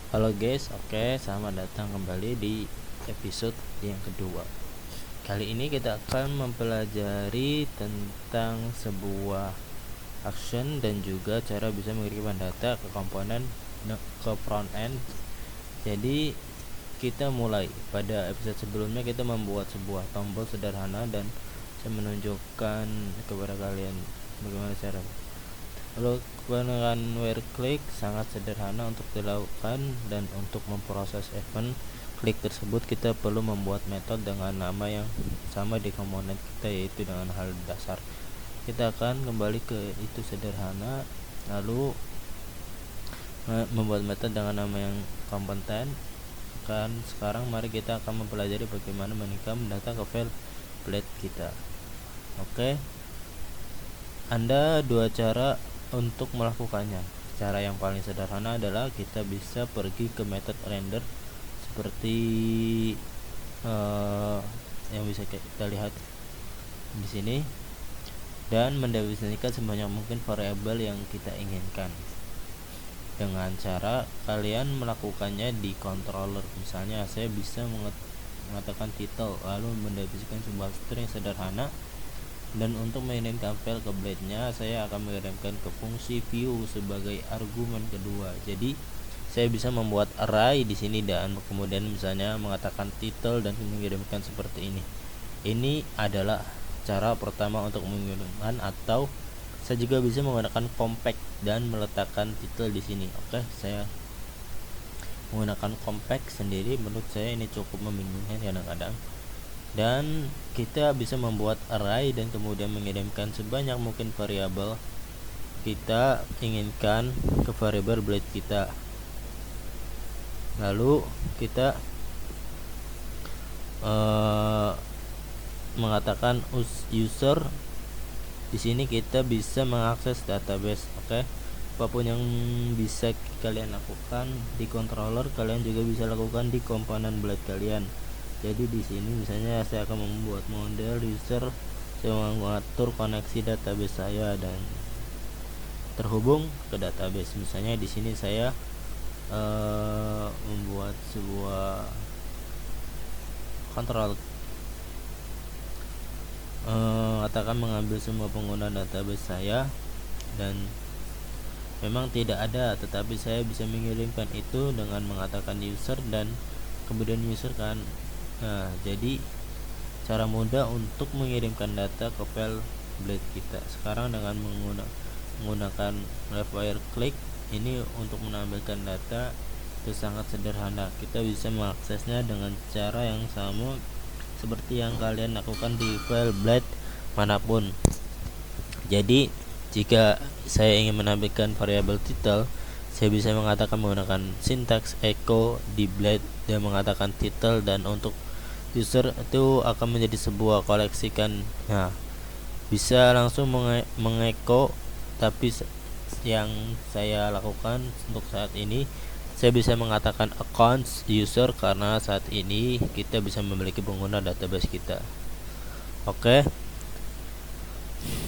Halo guys, oke, selamat datang kembali di episode yang kedua. Kali ini kita akan mempelajari tentang sebuah action dan juga cara bisa mengirimkan data ke komponen ke front end. Jadi kita mulai. Pada episode sebelumnya kita membuat sebuah tombol sederhana dan saya menunjukkan kepada kalian bagaimana cara. Lalu kebenaran where click sangat sederhana untuk dilakukan, dan untuk memproses event klik tersebut kita perlu membuat metode dengan nama yang sama di komponen kita, yaitu dengan hal dasar. Kita akan kembali ke itu sederhana, lalu membuat metode dengan nama yang kompeten. Kan sekarang mari kita akan mempelajari bagaimana menikam data ke file blade kita. Oke, Anda dua cara untuk melakukannya. Cara yang paling sederhana adalah kita bisa pergi ke metode render seperti yang bisa kita lihat di sini, dan mendefinisikan sebanyak mungkin variabel yang kita inginkan. Dengan cara kalian melakukannya di controller, misalnya saya bisa mengatakan title lalu mendefinisikan sebuah string sederhana, dan untuk mengirimkan file ke blade-nya saya akan mengirimkan ke fungsi view sebagai argumen kedua. Jadi saya bisa membuat array di sini dan kemudian misalnya mengatakan title dan mengirimkan seperti ini. Ini adalah cara pertama untuk mengirimkan, atau saya juga bisa menggunakan compact dan meletakkan title di sini. Oke, saya menggunakan compact sendiri, menurut saya ini cukup membingungkan kadang-kadang. Dan kita bisa membuat array dan kemudian mengirimkan sebanyak mungkin variabel kita inginkan ke variabel blade kita. Lalu kita mengatakan user. Di sini kita bisa mengakses database. Oke, apapun yang bisa kalian lakukan di controller, kalian juga bisa lakukan di komponen blade kalian. Jadi di sini misalnya saya akan membuat model user, saya mengatur koneksi database saya dan terhubung ke database. Misalnya di sini saya membuat sebuah kontrol, katakan mengambil semua pengguna database saya, dan memang tidak ada, tetapi saya bisa mengirimkan itu dengan mengatakan user dan kemudian user kan. Nah, jadi cara mudah untuk mengirimkan data ke file blade kita. Sekarang dengan menggunakan left wire click ini untuk menampilkan data itu sangat sederhana. Kita bisa mengaksesnya dengan cara yang sama seperti yang kalian lakukan di file blade manapun. Jadi jika saya ingin menampilkan variabel title, saya bisa mengatakan menggunakan sintaks echo di blade dan mengatakan title, dan untuk user itu akan menjadi sebuah koleksi kan. Nah, bisa langsung mengecho, tapi yang saya lakukan untuk saat ini, saya bisa mengatakan accounts user karena saat ini kita bisa memiliki pengguna database kita. Oke,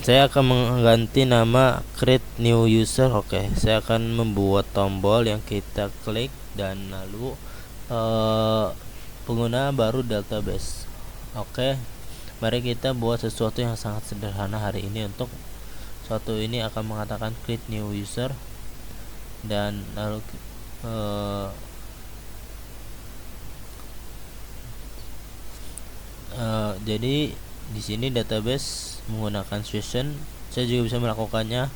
saya akan mengganti nama create new user. Oke, saya akan membuat tombol yang kita klik dan lalu pengguna baru database. Oke, mari kita buat sesuatu yang sangat sederhana hari ini. Untuk suatu ini akan mengatakan create new user, dan lalu jadi di sini database menggunakan session. Saya juga bisa melakukannya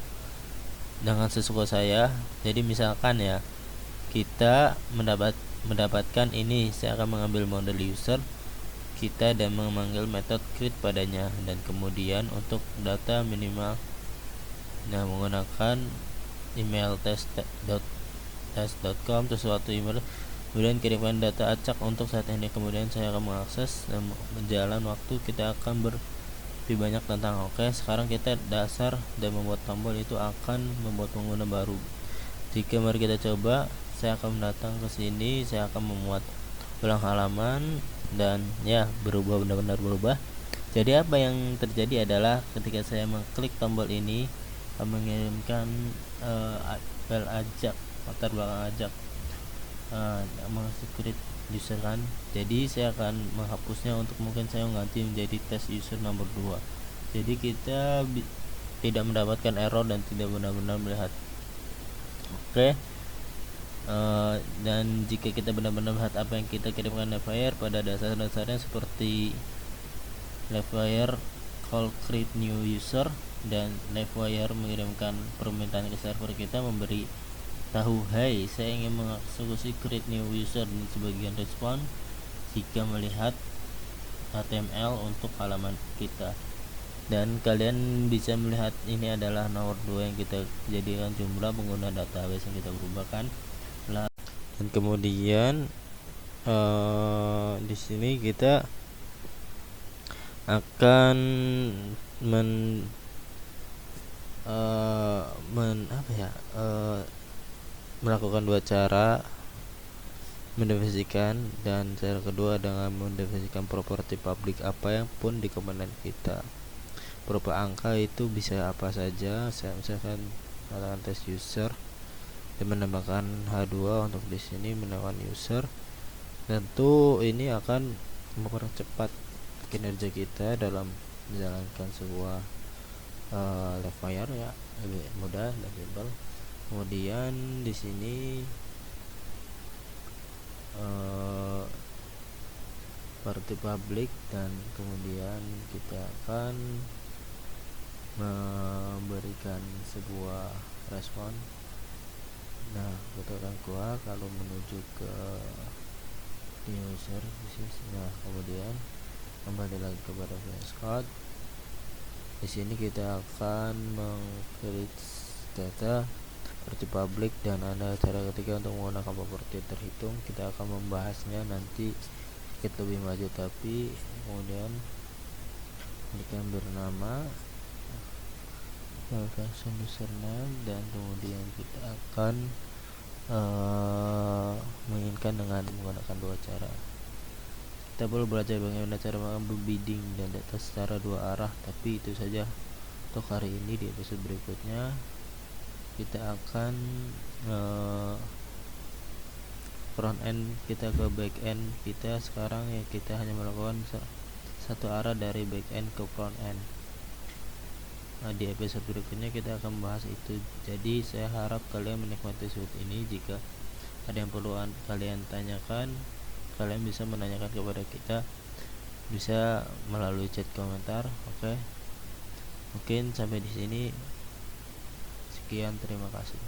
dengan sesuka saya. Jadi misalkan ya, kita mendapatkan ini, saya akan mengambil model user kita dan memanggil metode create padanya, dan kemudian untuk data minimal menggunakan email test.com sesuatu email, kemudian kirimkan data acak untuk saat ini. Kemudian saya akan mengakses, dan berjalan waktu kita akan lebih banyak tentang. Oke, sekarang kita dasar dan membuat tombol itu akan membuat pengguna baru. Jika mari kita coba, saya akan datang ke sini, saya akan memuat ulang halaman, dan ya berubah, benar-benar berubah. Jadi apa yang terjadi adalah ketika saya mengklik tombol ini mengirimkan file ajak, latar belakang ajak. create user kan. Jadi saya akan menghapusnya untuk mungkin saya mengganti menjadi test user nomor 2. Jadi kita tidak mendapatkan error dan tidak benar-benar melihat. Oke. Dan jika kita benar-benar melihat apa yang kita kirimkan Livewire, pada dasarnya seperti Livewire call create new user dan Livewire mengirimkan permintaan ke server kita memberi tahu, hai, saya ingin mengeksekusi create new user, dan sebagian respon jika melihat HTML untuk halaman kita. Dan kalian bisa melihat ini adalah nomor 2 yang kita jadikan jumlah pengguna database yang kita berubahkan. Dan kemudian di sini kita akan melakukan 2 cara mendefinisikan, dan cara kedua dengan mendefinisikan properti publik apa yang pun di komponen kita. Berupa angka itu bisa apa saja. Saya misalkan menggunakan test user dan menambahkan H2 untuk di sini menambahkan user. Tentu ini akan mempercepat kinerja kita dalam menjalankan sebuah Livewire ya, lebih mudah dan simpel. Kemudian di sini party public, dan kemudian kita akan memberikan sebuah respon. Nah, betulkan gua kalau menuju ke user nah kemudian kembali lagi kepada VS Code. Di sini kita akan meng-create data seperti public, dan ada cara ketiga untuk menggunakan properti terhitung. Kita akan membahasnya nanti sedikit lebih maju, tapi kemudian berikan bernama function username, dan kemudian kita akan menginginkan dengan menggunakan 2 cara. Kita perlu belajar bagaimana cara mengambil bidding dan data secara 2 arah, tapi itu saja untuk hari ini. Di episode berikutnya kita akan front end kita ke back end kita. Sekarang ya kita hanya melakukan satu arah dari back end ke front end. Di episode berikutnya kita akan membahas itu. Jadi saya harap kalian menikmati suite ini. Jika ada yang perlu kalian tanyakan, kalian bisa menanyakan kepada kita, bisa melalui chat komentar. Oke. Mungkin sampai di sini. Sekian, terima kasih.